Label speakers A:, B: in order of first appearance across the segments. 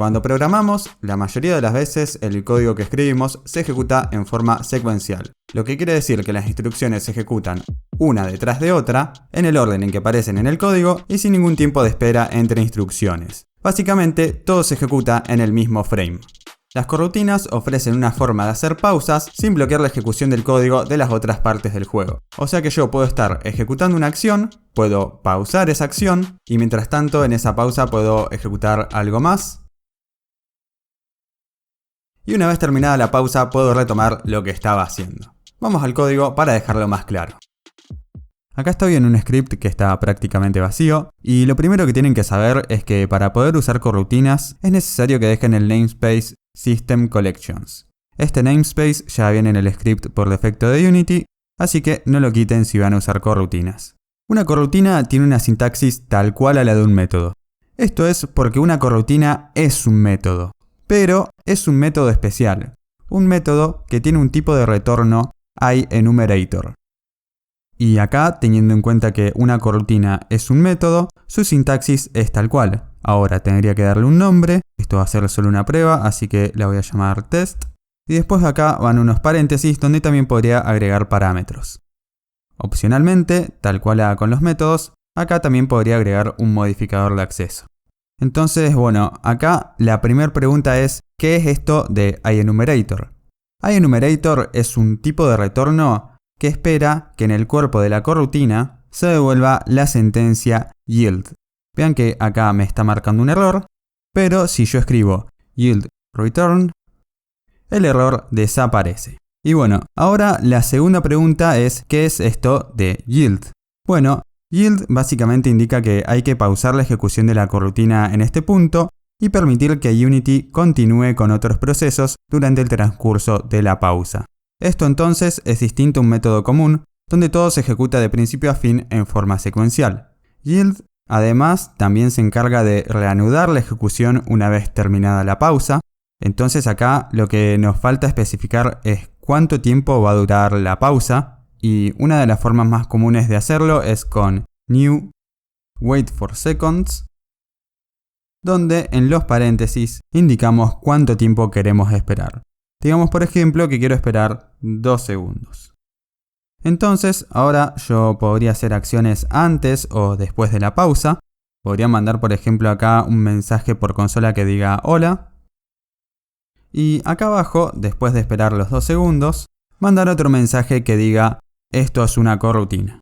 A: Cuando programamos, la mayoría de las veces el código que escribimos se ejecuta en forma secuencial, lo que quiere decir que las instrucciones se ejecutan una detrás de otra, en el orden en que aparecen en el código y sin ningún tiempo de espera entre instrucciones. Básicamente, todo se ejecuta en el mismo frame. Las corrutinas ofrecen una forma de hacer pausas sin bloquear la ejecución del código de las otras partes del juego. O sea que yo puedo estar ejecutando una acción, puedo pausar esa acción y mientras tanto en esa pausa puedo ejecutar algo más. Y una vez terminada la pausa puedo retomar lo que estaba haciendo. Vamos al código para dejarlo más claro. Acá estoy en un script que está prácticamente vacío y lo primero que tienen que saber es que para poder usar corrutinas es necesario que dejen el namespace System Collections. Este namespace ya viene en el script por defecto de Unity, así que no lo quiten si van a usar corrutinas. Una corrutina tiene una sintaxis tal cual a la de un método. Esto es porque una corrutina es un método, pero es un método especial, un método que tiene un tipo de retorno IEnumerator. Y acá, teniendo en cuenta que una corrutina es un método, su sintaxis es tal cual. Ahora tendría que darle un nombre, esto va a ser solo una prueba, así que la voy a llamar test. Y después de acá van unos paréntesis donde también podría agregar parámetros. Opcionalmente, tal cual con los métodos, acá también podría agregar un modificador de acceso. Entonces, bueno, acá la primera pregunta es, ¿qué es esto de IEnumerator? IEnumerator es un tipo de retorno que espera que en el cuerpo de la corrutina se devuelva la sentencia yield. Vean que acá me está marcando un error, pero si yo escribo yield return, el error desaparece. Y bueno, ahora la segunda pregunta es, ¿qué es esto de yield? Bueno, yield básicamente indica que hay que pausar la ejecución de la corrutina en este punto y permitir que Unity continúe con otros procesos durante el transcurso de la pausa. Esto entonces es distinto a un método común, donde todo se ejecuta de principio a fin en forma secuencial. Yield, además, también se encarga de reanudar la ejecución una vez terminada la pausa. Entonces acá lo que nos falta especificar es cuánto tiempo va a durar la pausa, y una de las formas más comunes de hacerlo es con new wait for seconds, donde en los paréntesis indicamos cuánto tiempo queremos esperar. Digamos por ejemplo que quiero esperar 2 segundos. Entonces ahora yo podría hacer acciones antes o después de la pausa. Podría mandar por ejemplo acá un mensaje por consola que diga hola. Y acá abajo, después de esperar los 2 segundos, mandar otro mensaje que diga esto es una corrutina.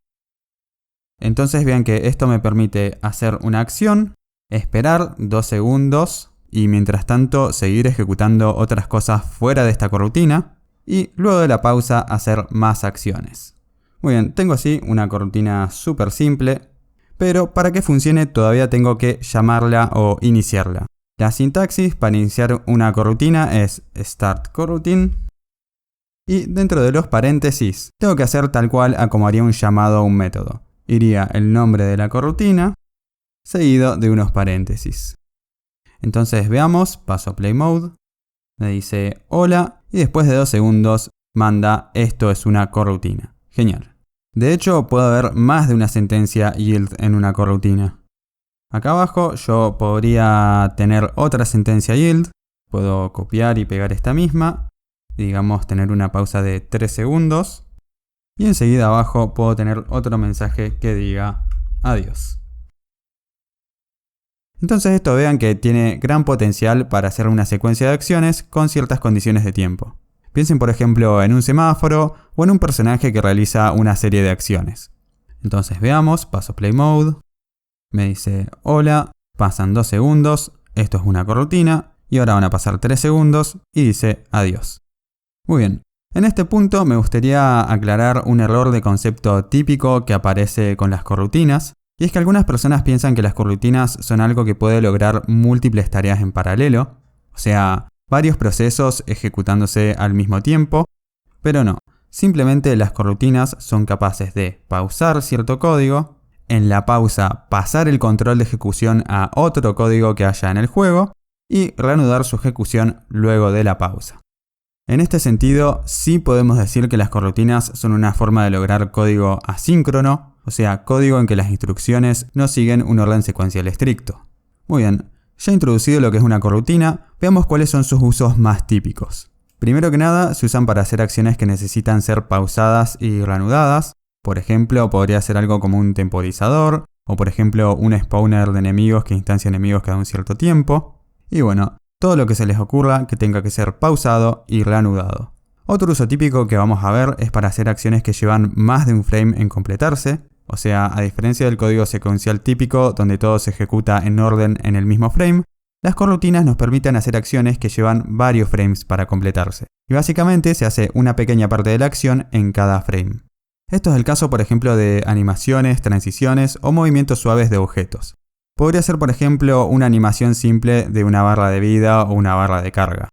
A: Entonces vean que esto me permite hacer una acción, esperar 2 segundos y mientras tanto seguir ejecutando otras cosas fuera de esta corrutina y luego de la pausa hacer más acciones. Muy bien, tengo así una corrutina súper simple, pero para que funcione todavía tengo que llamarla o iniciarla. La sintaxis para iniciar una corrutina es start coroutine y dentro de los paréntesis tengo que hacer tal cual a como haría un llamado a un método. Iría el nombre de la corrutina seguido de unos paréntesis. Entonces veamos, paso a play mode, me dice hola y después de 2 segundos manda esto es una corrutina. Genial. De hecho puedo haber más de una sentencia yield en una corrutina. Acá abajo yo podría tener otra sentencia yield, puedo copiar y pegar esta misma, y digamos tener una pausa de 3 segundos y enseguida abajo puedo tener otro mensaje que diga adiós. Entonces esto vean que tiene gran potencial para hacer una secuencia de acciones con ciertas condiciones de tiempo. Piensen por ejemplo en un semáforo o en un personaje que realiza una serie de acciones. Entonces veamos, paso play mode, me dice hola, pasan 2 segundos, esto es una corrutina y ahora van a pasar 3 segundos y dice adiós. Muy bien, en este punto me gustaría aclarar un error de concepto típico que aparece con las corrutinas. Y es que algunas personas piensan que las corrutinas son algo que puede lograr múltiples tareas en paralelo, o sea, varios procesos ejecutándose al mismo tiempo, pero no, simplemente las corrutinas son capaces de pausar cierto código, en la pausa pasar el control de ejecución a otro código que haya en el juego y reanudar su ejecución luego de la pausa. En este sentido, sí podemos decir que las corrutinas son una forma de lograr código asíncrono, o sea, código en que las instrucciones no siguen un orden secuencial estricto. Muy bien, Ya introducido lo que es una coroutine, veamos cuáles son sus usos más típicos. Primero que nada, se usan para hacer acciones que necesitan ser pausadas y reanudadas. Por ejemplo, podría ser algo como un temporizador, o por ejemplo un spawner de enemigos que instancia enemigos cada un cierto tiempo. Y bueno, todo lo que se les ocurra que tenga que ser pausado y reanudado. Otro uso típico que vamos a ver es para hacer acciones que llevan más de un frame en completarse. O sea, a diferencia del código secuencial típico donde todo se ejecuta en orden en el mismo frame, las corrutinas nos permiten hacer acciones que llevan varios frames para completarse. Y básicamente se hace una pequeña parte de la acción en cada frame. Esto es el caso, por ejemplo, de animaciones, transiciones o movimientos suaves de objetos. Podría ser, por ejemplo, una animación simple de una barra de vida o una barra de carga.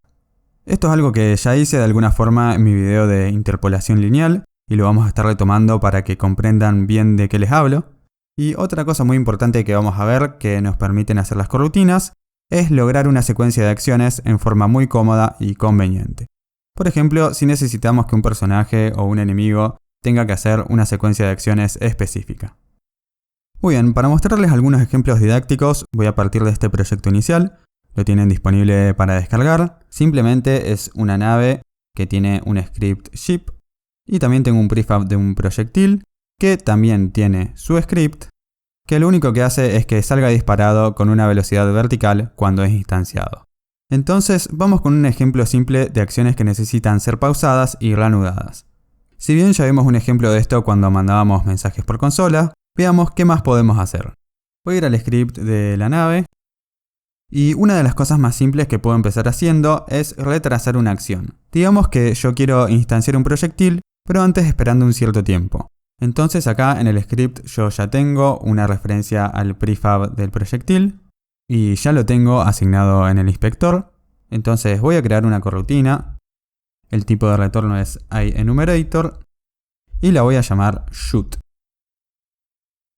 A: Esto es algo que ya hice de alguna forma en mi video de interpolación lineal y lo vamos a estar retomando para que comprendan bien de qué les hablo. Y otra cosa muy importante que vamos a ver que nos permiten hacer las corrutinas es lograr una secuencia de acciones en forma muy cómoda y conveniente. Por ejemplo, si necesitamos que un personaje o un enemigo tenga que hacer una secuencia de acciones específica. Muy bien, para mostrarles algunos ejemplos didácticos voy a partir de este proyecto inicial. Lo tienen disponible para descargar. Simplemente es una nave que tiene un script ship. Y también tengo un prefab de un proyectil que también tiene su script, que lo único que hace es que salga disparado con una velocidad vertical cuando es instanciado. Entonces vamos con un ejemplo simple de acciones que necesitan ser pausadas y reanudadas. Si bien ya vimos un ejemplo de esto cuando mandábamos mensajes por consola, veamos qué más podemos hacer. Voy a ir al script de la nave. Y una de las cosas más simples que puedo empezar haciendo es retrasar una acción. Digamos que yo quiero instanciar un proyectil, pero antes esperando un cierto tiempo. Entonces acá en el script yo ya tengo una referencia al prefab del proyectil y ya lo tengo asignado en el inspector. Entonces voy a crear una corrutina. El tipo de retorno es iEnumerator y la voy a llamar shoot.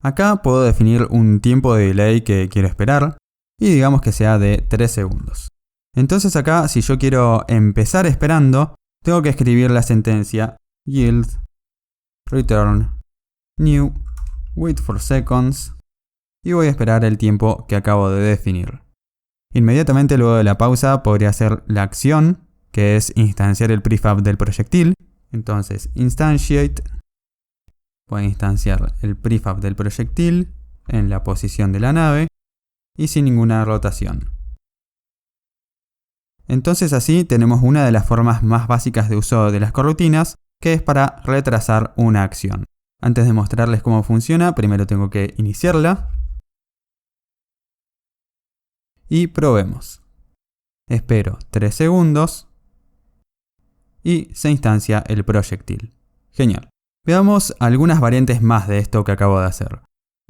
A: Acá puedo definir un tiempo de delay que quiero esperar y digamos que sea de 3 segundos. Entonces acá si yo quiero empezar esperando, tengo que escribir la sentencia yield return new wait for seconds y voy a esperar el tiempo que acabo de definir. Inmediatamente luego de la pausa podría hacer la acción que es instanciar el prefab del proyectil. Entonces instantiate, voy a instanciar el prefab del proyectil en la posición de la nave y sin ninguna rotación. Entonces así tenemos una de las formas más básicas de uso de las corrutinas, que es para retrasar una acción. Antes de mostrarles cómo funciona, primero tengo que iniciarla. Y probemos. Espero 3 segundos y se instancia el proyectil. Genial. Veamos algunas variantes más de esto que acabo de hacer.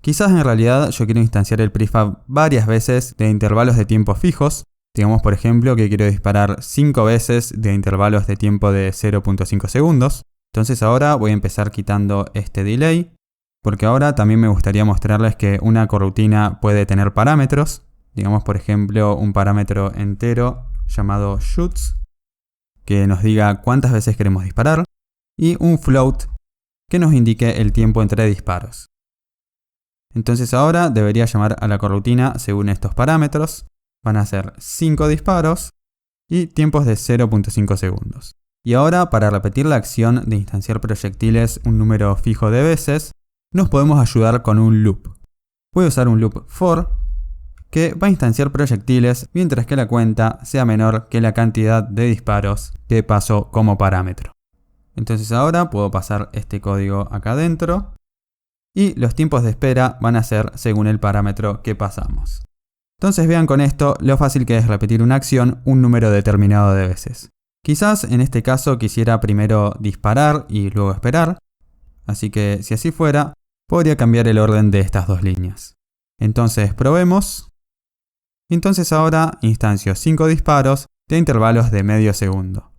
A: Quizás en realidad yo quiero instanciar el prefab varias veces de intervalos de tiempo fijos. Digamos por ejemplo que quiero disparar 5 veces de intervalos de tiempo de 0.5 segundos. Entonces ahora voy a empezar quitando este delay, porque ahora también me gustaría mostrarles que una corrutina puede tener parámetros. Digamos por ejemplo un parámetro entero llamado shoots, que nos diga cuántas veces queremos disparar, y un float que nos indique el tiempo entre disparos. Entonces ahora debería llamar a la corrutina según estos parámetros. Van a ser 5 disparos y tiempos de 0.5 segundos. Y ahora para repetir la acción de instanciar proyectiles un número fijo de veces, nos podemos ayudar con un loop. Voy a usar un loop for que va a instanciar proyectiles mientras que la cuenta sea menor que la cantidad de disparos que paso como parámetro. Entonces ahora puedo pasar este código acá adentro y los tiempos de espera van a ser según el parámetro que pasamos. Entonces vean con esto lo fácil que es repetir una acción un número determinado de veces. Quizás en este caso quisiera primero disparar y luego esperar, así que si así fuera, podría cambiar el orden de estas dos líneas. Entonces probemos. Entonces ahora instancio 5 disparos de intervalos de medio segundo.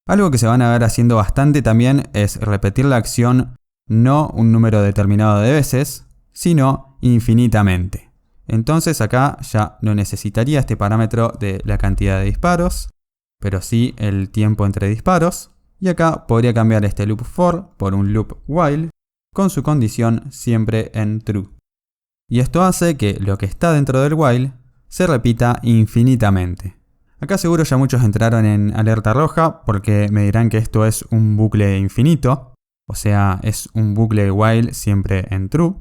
A: Algo que se van a ver haciendo bastante también es repetir la acción no un número determinado de veces, sino infinitamente. Entonces acá ya no necesitaría este parámetro de la cantidad de disparos, pero sí el tiempo entre disparos. Y acá podría cambiar este loop for por un loop while con su condición siempre en true. Y esto hace que lo que está dentro del while se repita infinitamente. Acá seguro ya muchos entraron en alerta roja porque me dirán que esto es un bucle infinito, o sea, es un bucle while siempre en true.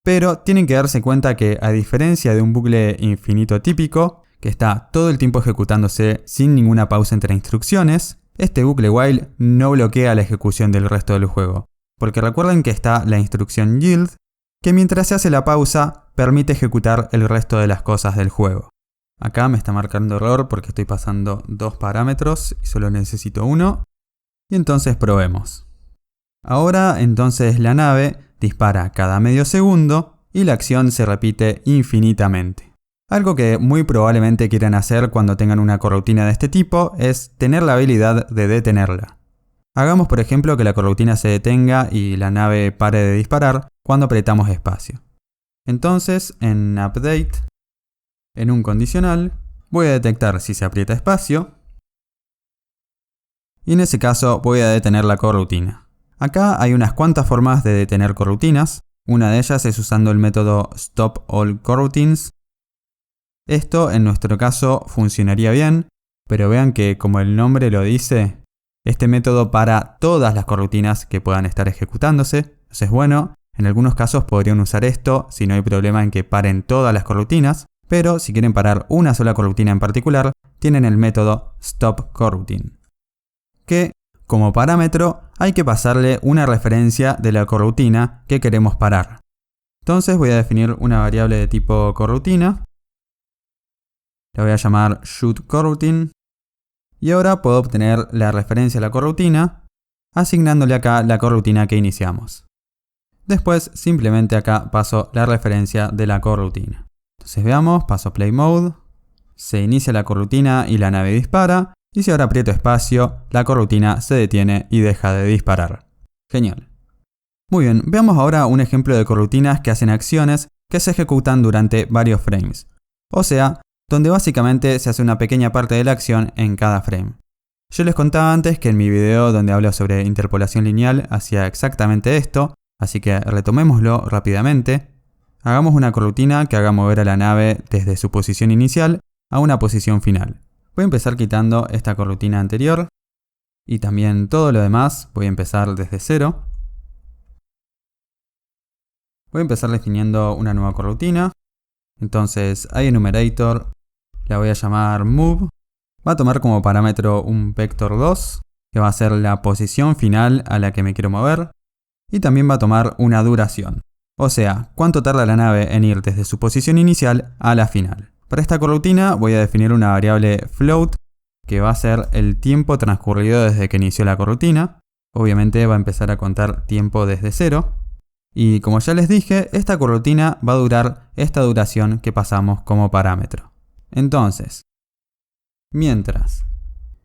A: Pero tienen que darse cuenta que a diferencia de un bucle infinito típico, que está todo el tiempo ejecutándose sin ninguna pausa entre instrucciones, este bucle while no bloquea la ejecución del resto del juego. Porque recuerden que está la instrucción yield, que mientras se hace la pausa, permite ejecutar el resto de las cosas del juego. Acá me está marcando error porque estoy pasando 2 parámetros y solo necesito uno. Y entonces probemos. Ahora entonces la nave dispara cada medio segundo y la acción se repite infinitamente. Algo que muy probablemente quieran hacer cuando tengan una corrutina de este tipo es tener la habilidad de detenerla. Hagamos por ejemplo que la corrutina se detenga y la nave pare de disparar cuando apretamos espacio. Entonces en update, en un condicional, voy a detectar si se aprieta espacio y en ese caso voy a detener la corrutina. Acá hay unas cuantas formas de detener corrutinas. Una de ellas es usando el método Stop All Coroutines. Esto en nuestro caso funcionaría bien, pero vean que como el nombre lo dice, este método para todas las corrutinas que puedan estar ejecutándose. Entonces bueno, en algunos casos podrían usar esto si no hay problema en que paren todas las corrutinas, pero si quieren parar una sola corrutina en particular, tienen el método Stop Coroutine, que como parámetro hay que pasarle una referencia de la corrutina que queremos parar. Entonces voy a definir una variable de tipo corrutina. La voy a llamar shootCoroutine. Y ahora puedo obtener la referencia a la corrutina asignándole acá la corrutina que iniciamos. Después simplemente acá paso la referencia de la corrutina. Entonces veamos, paso play mode, se inicia la corrutina y la nave dispara. Y si ahora aprieto espacio, la corrutina se detiene y deja de disparar. Genial. Muy bien, veamos ahora un ejemplo de corrutinas que hacen acciones que se ejecutan durante varios frames. O sea, donde básicamente se hace una pequeña parte de la acción en cada frame. Yo les contaba antes que en mi video donde hablo sobre interpolación lineal hacía exactamente esto, así que retomémoslo rápidamente. Hagamos una corrutina que haga mover a la nave desde su posición inicial a una posición final. Voy a empezar quitando esta corrutina anterior y también todo lo demás. Voy a empezar desde cero. Voy a empezar definiendo una nueva corrutina. Entonces iEnumerator, la voy a llamar move. Va a tomar como parámetro un vector 2, que va a ser la posición final a la que me quiero mover. Y también va a tomar una duración, o sea, cuánto tarda la nave en ir desde su posición inicial a la final. Para esta corrutina voy a definir una variable float que va a ser el tiempo transcurrido desde que inició la corrutina. Obviamente va a empezar a contar tiempo desde cero. Y como ya les dije, esta corrutina va a durar esta duración que pasamos como parámetro. Entonces, mientras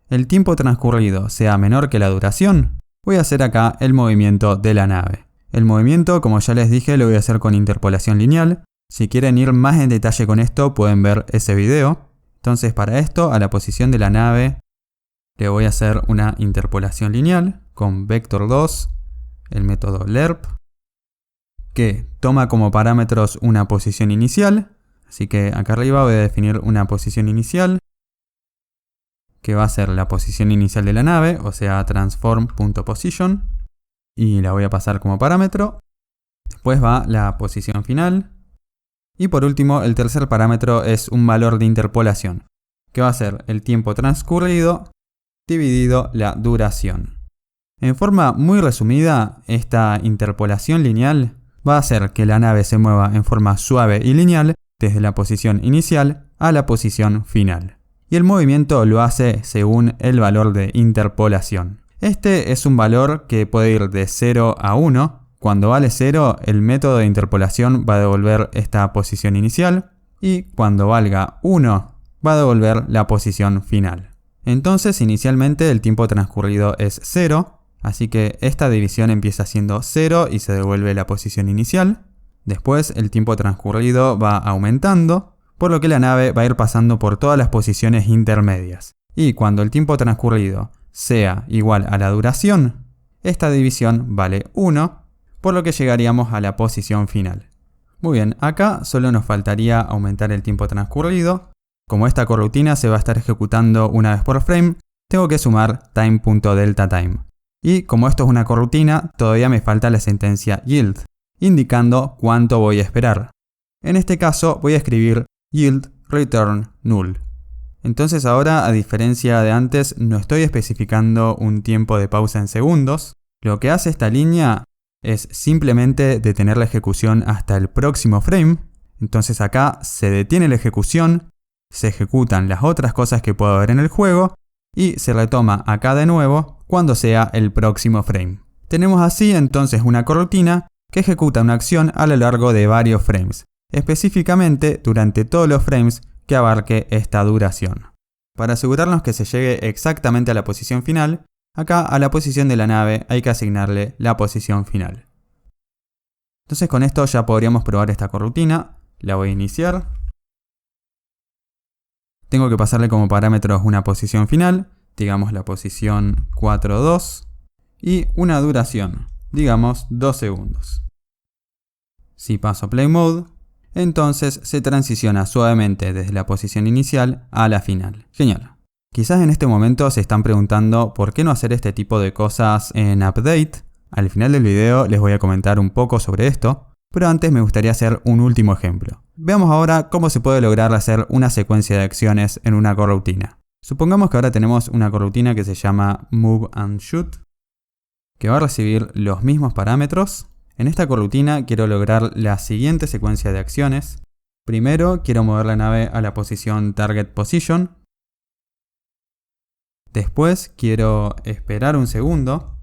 A: el tiempo transcurrido sea menor que la duración, voy a hacer acá el movimiento de la nave. El movimiento, como ya les dije, lo voy a hacer con interpolación lineal. Si quieren ir más en detalle con esto, pueden ver ese video. Entonces para esto, a la posición de la nave, le voy a hacer una interpolación lineal con vector 2, el método lerp, que toma como parámetros una posición inicial. Así que acá arriba voy a definir una posición inicial, que va a ser la posición inicial de la nave, o sea transform.position, y la voy a pasar como parámetro. Después va la posición final. Y por último, el tercer parámetro es un valor de interpolación, que va a ser el tiempo transcurrido dividido la duración. En forma muy resumida, esta interpolación lineal va a hacer que la nave se mueva en forma suave y lineal desde la posición inicial a la posición final. Y el movimiento lo hace según el valor de interpolación. Este es un valor que puede ir de 0 a 1. Cuando vale 0, el método de interpolación va a devolver esta posición inicial y cuando valga 1, va a devolver la posición final. Entonces, inicialmente el tiempo transcurrido es 0, así que esta división empieza siendo 0 y se devuelve la posición inicial. Después, el tiempo transcurrido va aumentando, por lo que la nave va a ir pasando por todas las posiciones intermedias. Y cuando el tiempo transcurrido sea igual a la duración, esta división vale 1, por lo que llegaríamos a la posición final. Muy bien, acá solo nos faltaría aumentar el tiempo transcurrido. Como esta coroutine se va a estar ejecutando una vez por frame, tengo que sumar time.deltaTime. Y como esto es una coroutine, todavía me falta la sentencia yield, indicando cuánto voy a esperar. En este caso voy a escribir yield return null. Entonces ahora, a diferencia de antes, no estoy especificando un tiempo de pausa en segundos. Lo que hace esta línea es simplemente detener la ejecución hasta el próximo frame. Entonces acá se detiene la ejecución, se ejecutan las otras cosas que puedo ver en el juego y se retoma acá de nuevo cuando sea el próximo frame. Tenemos así entonces una coroutine que ejecuta una acción a lo largo de varios frames, específicamente durante todos los frames que abarque esta duración. Para asegurarnos que se llegue exactamente a la posición final, acá a la posición de la nave hay que asignarle la posición final. Entonces con esto ya podríamos probar esta coroutine. La voy a iniciar. Tengo que pasarle como parámetros una posición final, digamos la posición 4.2, y una duración, digamos 2 segundos. Si paso a Play Mode, entonces se transiciona suavemente desde la posición inicial a la final. Genial. Quizás en este momento se están preguntando por qué no hacer este tipo de cosas en Update. Al final del video les voy a comentar un poco sobre esto, pero antes me gustaría hacer un último ejemplo. Veamos ahora cómo se puede lograr hacer una secuencia de acciones en una coroutine. Supongamos que ahora tenemos una coroutine que se llama Move and Shoot, que va a recibir los mismos parámetros. En esta coroutine quiero lograr la siguiente secuencia de acciones. Primero quiero mover la nave a la posición Target Position. Después quiero esperar un segundo.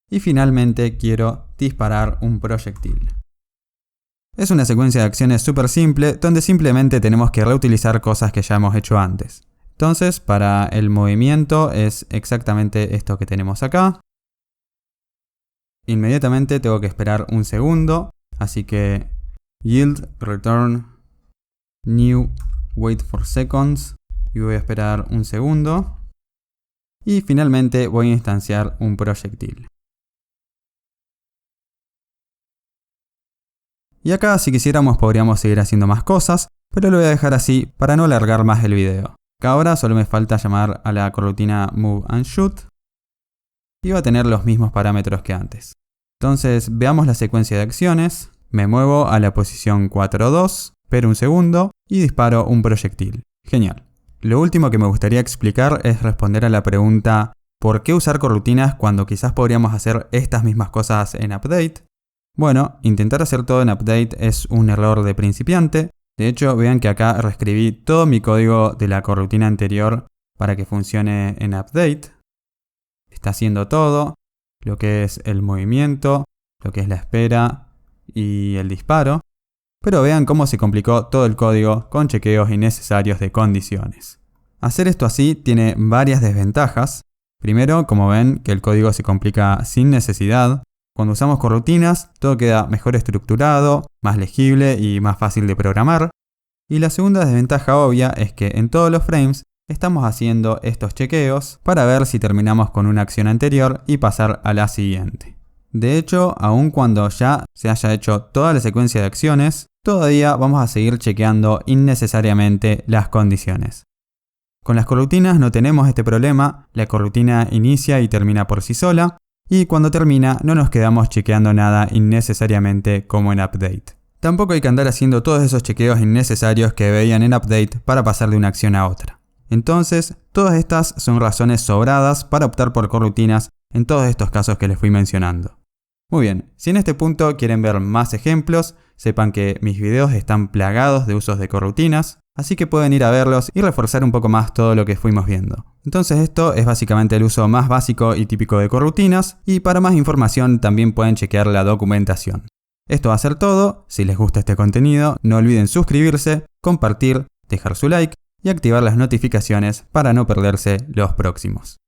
A: Y finalmente quiero disparar un proyectil. Es una secuencia de acciones súper simple donde simplemente tenemos que reutilizar cosas que ya hemos hecho antes. Entonces para el movimiento es exactamente esto que tenemos acá. Inmediatamente tengo que esperar un segundo, así que yield return new wait for seconds y voy a esperar un segundo. Y finalmente voy a instanciar un proyectil. Y acá si quisiéramos podríamos seguir haciendo más cosas, pero lo voy a dejar así para no alargar más el video. Acá ahora solo me falta llamar a la coroutine Move and Shoot y va a tener los mismos parámetros que antes. Entonces veamos la secuencia de acciones. Me muevo a la posición 4.2, espero un segundo y disparo un proyectil. Genial. Lo último que me gustaría explicar es responder a la pregunta ¿por qué usar coroutines cuando quizás podríamos hacer estas mismas cosas en Update? Bueno, intentar hacer todo en Update es un error de principiante. De hecho, vean que acá reescribí todo mi código de la coroutine anterior para que funcione en Update. Está haciendo todo, lo que es el movimiento, lo que es la espera y el disparo. Pero vean cómo se complicó todo el código con chequeos innecesarios de condiciones. Hacer esto así tiene varias desventajas. Primero, como ven, que el código se complica sin necesidad. Cuando usamos coroutines, todo queda mejor estructurado, más legible y más fácil de programar. Y la segunda desventaja obvia es que en todos los frames estamos haciendo estos chequeos para ver si terminamos con una acción anterior y pasar a la siguiente. De hecho, aun cuando ya se haya hecho toda la secuencia de acciones, todavía vamos a seguir chequeando innecesariamente las condiciones. Con las coroutines no tenemos este problema, la coroutine inicia y termina por sí sola, y cuando termina no nos quedamos chequeando nada innecesariamente como en Update. Tampoco hay que andar haciendo todos esos chequeos innecesarios que veían en Update para pasar de una acción a otra. Entonces, todas estas son razones sobradas para optar por coroutines en todos estos casos que les fui mencionando. Muy bien, si en este punto quieren ver más ejemplos, sepan que mis videos están plagados de usos de coroutines, así que pueden ir a verlos y reforzar un poco más todo lo que fuimos viendo. Entonces esto es básicamente el uso más básico y típico de coroutines, y para más información también pueden chequear la documentación. Esto va a ser todo. Si les gusta este contenido, no olviden suscribirse, compartir, dejar su like y activar las notificaciones para no perderse los próximos.